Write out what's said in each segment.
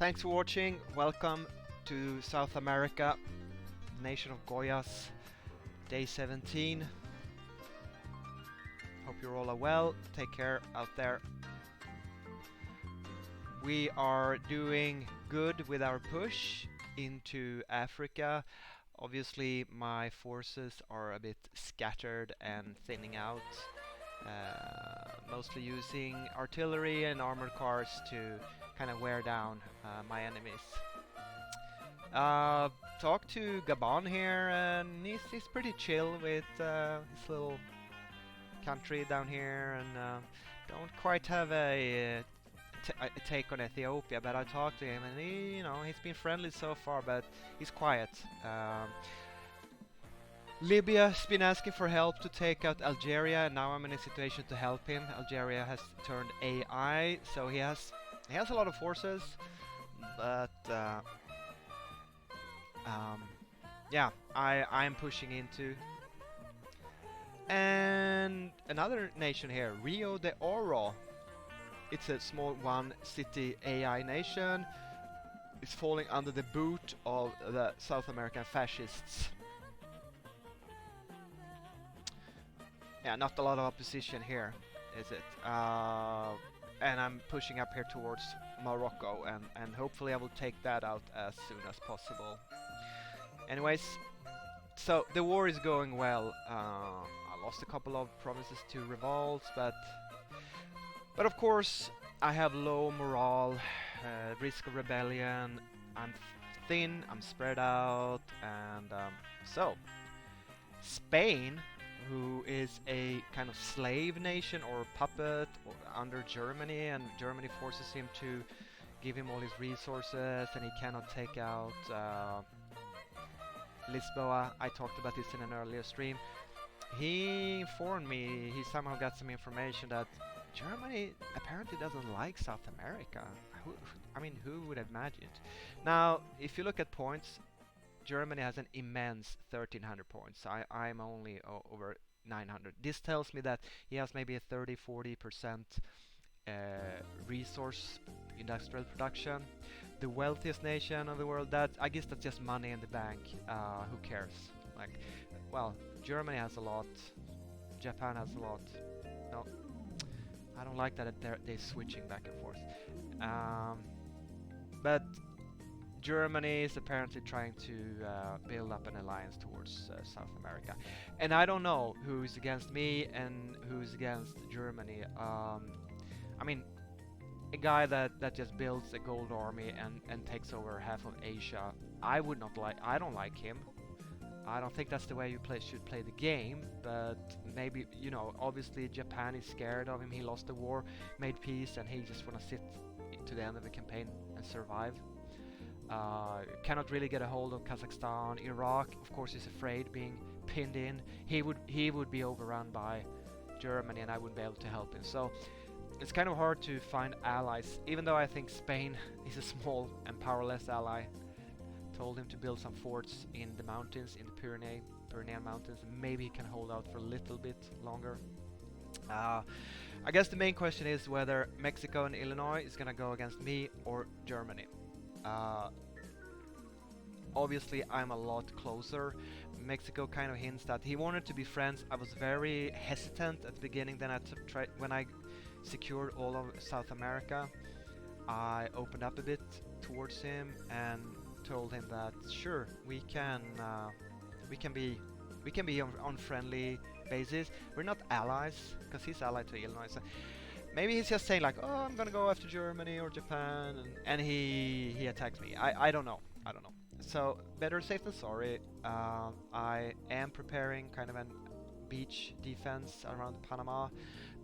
Thanks for watching. Welcome to South America, nation of Goias, day 17. Hope you're all well. Take care out there. We are doing good with our push into Africa. Obviously, my forces are a bit scattered and thinning out, mostly using artillery and armored cars to kind of wear down my enemies. Talk to Gabon here, and he's pretty chill with his little country down here, and don't quite have a take on Ethiopia. But I talked to him, and he's been friendly so far, but he's quiet. Libya's been asking for help to take out Algeria, and now I'm in a situation to help him. Algeria has turned AI, so he has a lot of forces, but yeah, I'm pushing into. And another nation here, Rio de Oro. It's a small one city AI nation. It's falling under the boot of the South American fascists. Yeah, not a lot of opposition here, is it? And I'm pushing up here towards Morocco, and hopefully I will take that out as soon as possible. Anyways, so the war is going well. I lost a couple of provinces to revolts, but of course I have low morale, risk of rebellion. I'm thin, I'm spread out, and so Spain, who is a kind of slave nation or puppet under Germany, and Germany forces him to give him all his resources, and he cannot take out Lisboa. I talked about this in an earlier stream. He informed me, he somehow got some information that Germany apparently doesn't like South America. Who would have imagined? Now, if you look at points, Germany has an immense 1300 points. I'm only over 900. This tells me that he has maybe a 30-40% resource industrial production. The wealthiest nation of the world, that I guess that's just money in the bank. Who cares? Like, well, Germany has a lot, Japan has a lot. No, I don't like that they're switching back and forth. But Germany is apparently trying to build up an alliance towards South America, and I don't know who's against me and who's against Germany. A guy that just builds a gold army and takes over half of Asia, I don't like him. I don't think that's the way you should play the game, but maybe, obviously Japan is scared of him. He lost the war, made peace, and he just want to sit to the end of the campaign and survive. Cannot really get a hold of Kazakhstan. Iraq, of course, is afraid being pinned in. He would be overrun by Germany, and I wouldn't be able to help him. So it's kind of hard to find allies, even though I think Spain is a small and powerless ally. Told him to build some forts in the mountains, in the Pyrenean mountains, and maybe he can hold out for a little bit longer. I guess the main question is whether Mexico and Illinois is gonna go against me or Germany. Obviously I'm a lot closer. Mexico kind of hints that he wanted to be friends. I was very hesitant at the beginning, then when I secured all of South America, I opened up a bit towards him and told him that sure, we can be on friendly basis. We're not allies, because he's allied to Illinois, so maybe he's just saying like, oh, I'm gonna go after Germany or Japan, and he attacks me. I don't know. So better safe than sorry. I am preparing kind of a beach defense around Panama,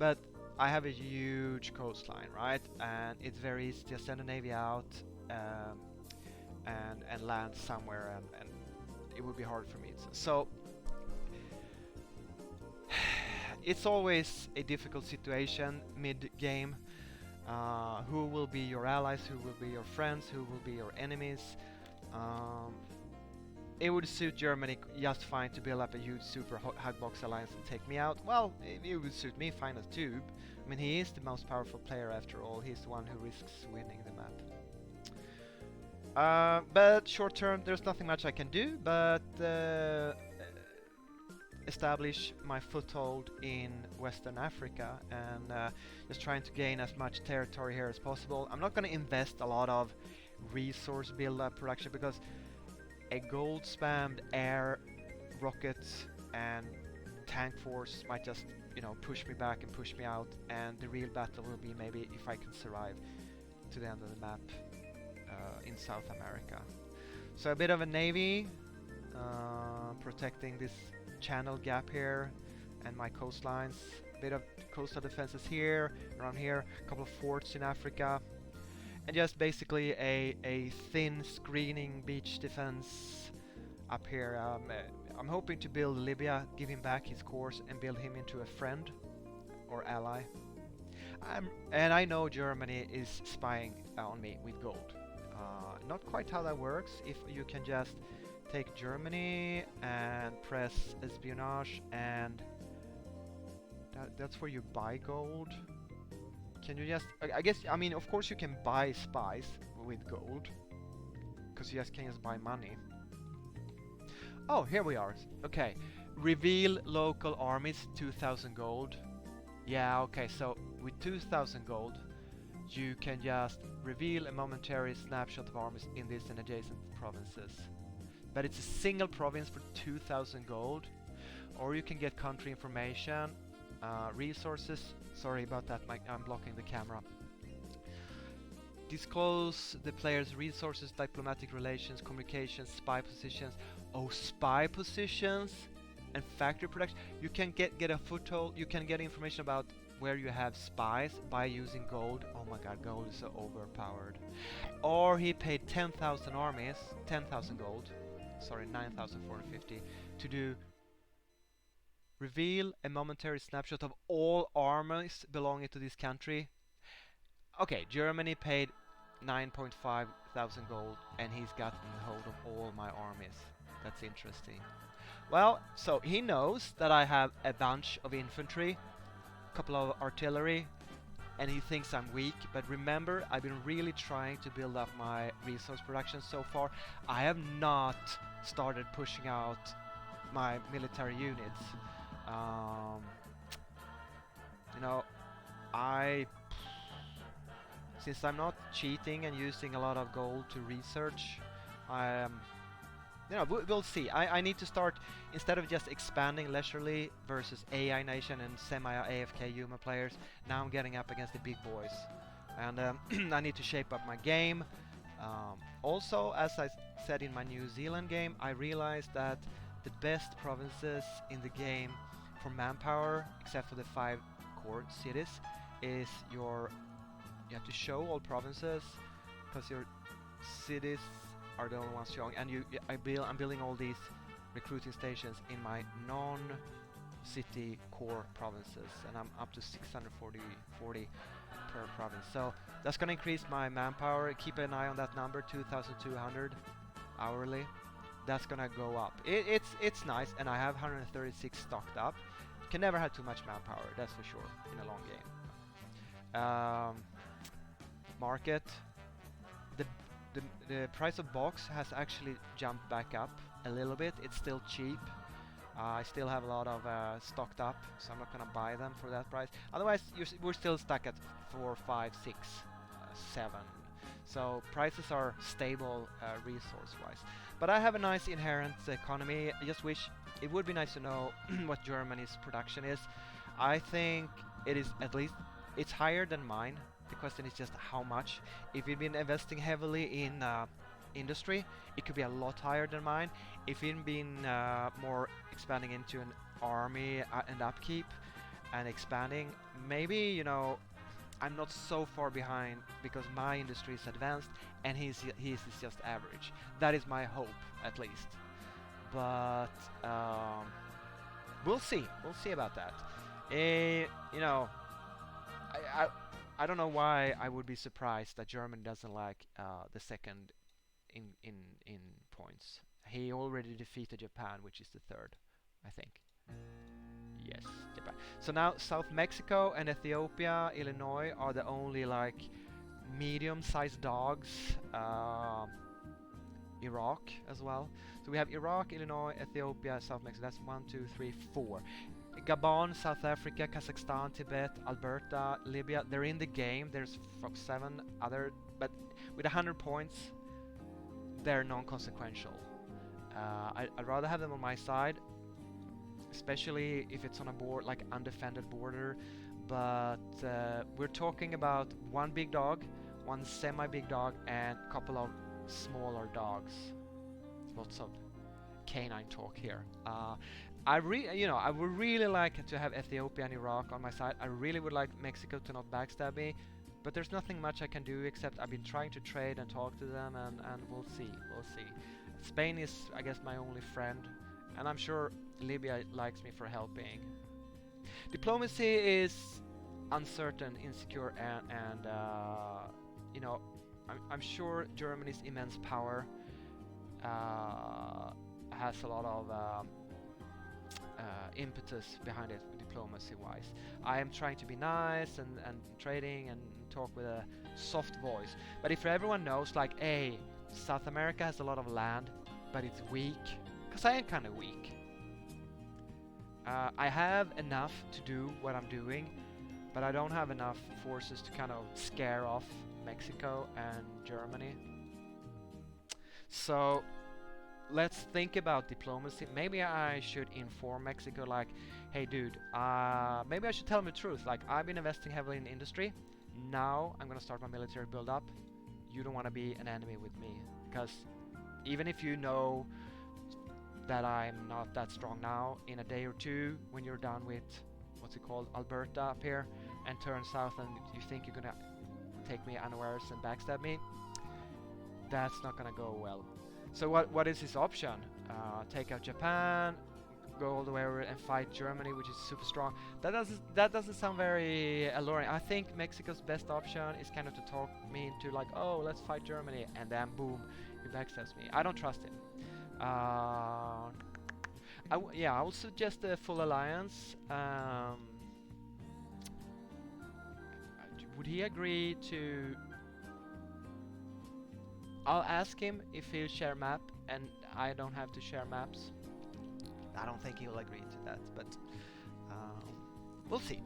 but I have a huge coastline, right? And it's very easy to send a navy out and land somewhere, and it would be hard for me. So it's always a difficult situation mid-game. Who will be your allies? Who will be your friends? Who will be your enemies? It would suit Germany just fine to build up a huge super hugbox alliance and take me out. Well, it would suit me fine as too. He is the most powerful player after all. He's the one who risks winning the map. But short term, there's nothing much I can do but establish my foothold in Western Africa and just trying to gain as much territory here as possible. I'm not going to invest a lot of resource build-up production because a gold spammed air rockets and tank force might just, push me back and push me out, and the real battle will be maybe if I can survive to the end of the map in South America. So a bit of a navy protecting this channel gap here and my coastlines. A bit of coastal defenses here, around here, a couple of forts in Africa, and just basically a thin screening beach defense up here. I'm hoping to build Libya, give him back his course, and build him into a friend or ally. And I know Germany is spying on me with gold. Not quite how that works. If you can just take Germany and press espionage, and that's where you buy gold. Can you just? I guess. I mean, of course, you can buy spies with gold, because you just can just buy money. Oh, here we are. Okay, reveal local armies, 2,000 gold. Yeah, okay. So with 2,000 gold, you can just reveal a momentary snapshot of armies in this and adjacent provinces. But it's a single province for 2,000 gold. Or you can get country information, resources. Sorry about that, I'm blocking the camera. Disclose the player's resources, diplomatic relations, communications, spy positions. Oh, spy positions and factory production. You can get a foothold. You can get information about where you have spies by using gold. Oh my god, gold is so overpowered. Or he paid 10,000 armies, 10,000 gold, sorry, 9,450, to do reveal a momentary snapshot of all armies belonging to this country. Okay, Germany paid 9.5 thousand gold and he's gotten hold of all my armies. That's interesting. Well, so he knows that I have a bunch of infantry, couple of artillery, and he thinks I'm weak. But remember, I've been really trying to build up my resource production so far. I have not started pushing out my military units. Um, you know, since I'm not cheating and using a lot of gold to research, I we'll see. I need to start, instead of just expanding leisurely versus AI nation and semi-AFK human players, now I'm getting up against the big boys. And I need to shape up my game. Also, as I said in my New Zealand game, I realized that the best provinces in the game for manpower, except for the 5 core cities, is you have to show all provinces, because your cities are the only ones showing, and I'm building all these recruiting stations in my non-city core provinces, and I'm up to 640 per province. So that's gonna increase my manpower. Keep an eye on that number, 2,200 hourly. That's gonna go up. It's nice, and I have 136 stocked up. Can never have too much manpower, that's for sure, in a long game. Market. The price of box has actually jumped back up a little bit. It's still cheap. I still have a lot of stocked up, so I'm not gonna buy them for that price. Otherwise, we're still stuck at 4, 5, 6, 7. So prices are stable resource-wise. But I have a nice inherent economy. I just wish it would be nice to know what Germany's production is. I think it is, at least it's higher than mine. The question is just how much. If you've been investing heavily in industry, it could be a lot higher than mine. If you've been more expanding into an army and upkeep and expanding, maybe, I'm not so far behind because my industry is advanced and his is just average. That is my hope, at least. But we'll see. We'll see about that. I don't know why I would be surprised that Germany doesn't like the second in points. He already defeated Japan, which is the third, I think. Yes, Japan. So now South Mexico and Ethiopia, Illinois are the only like medium-sized dogs. Iraq as well. So we have Iraq, Illinois, Ethiopia, South Mexico. That's one, two, three, four. Gabon, South Africa, Kazakhstan, Tibet, Alberta, Libya. They're in the game. There's seven other, but with 100 points, they're non-consequential. I'd rather have them on my side, especially if it's on a board like undefended border. But we're talking about one big dog, one semi-big dog, and a couple of smaller dogs. Lots of canine talk here. I would really like to have Ethiopia and Iraq on my side. I really would like Mexico to not backstab me, but there's nothing much I can do except I've been trying to trade and talk to them, and we'll see. We'll see. Spain is, I guess, my only friend, and I'm sure Libya likes me for helping. Diplomacy is uncertain, insecure, and you know, I'm sure Germany's immense power has a lot of impetus behind it, diplomacy-wise. I am trying to be nice and trading and talk with a soft voice. But if everyone knows, like, hey, South America has a lot of land, but it's weak, because I am kind of weak. I have enough to do what I'm doing, but I don't have enough forces to kind of scare off Mexico and Germany. So let's think about diplomacy. Maybe I should inform Mexico, like, hey dude, maybe I should tell them the truth. Like, I've been investing heavily in industry. Now I'm gonna start my military build up. You don't want to be an enemy with me, because even if you know that I'm not that strong now, in a day or two, when you're done with what's it called, Alberta up here, and turn south, and you think you're gonna take me unawares and backstab me, that's not gonna go well. So what is his option? Take out Japan, go all the way over and fight Germany, which is super strong. That doesn't sound very alluring. I think Mexico's best option is kind of to talk me into, like, oh, let's fight Germany, and then boom, he backstabs me. I don't trust him. Yeah, I would suggest a full alliance. Would he agree to? I'll ask him if he'll share map, and I don't have to share maps. I don't think he'll agree to that, but we'll see.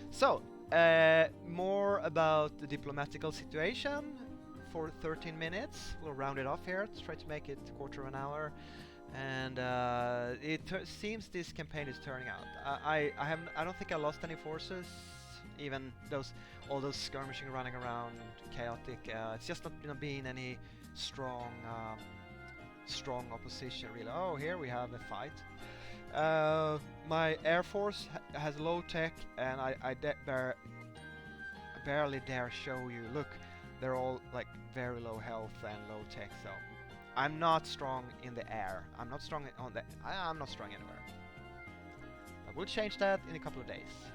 So, more about the diplomatical situation for 13 minutes. We'll round it off here. Let's try to make it a quarter of an hour. And it seems this campaign is turning out. I don't think I lost any forces, even all those skirmishing running around, chaotic. It's just not being any strong opposition really. Oh, here we have a fight. My air force has low tech, and I barely dare show you. Look, they're all like very low health and low tech. So I'm not strong in the air. I'm not strong on the. I'm not strong anywhere. But we'll change that in a couple of days.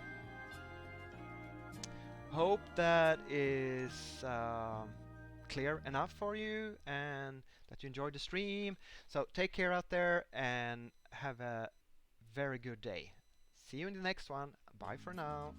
Hope that is clear enough for you, and that you enjoyed the stream. So take care out there and have a very good day. See you in the next one. Bye for now.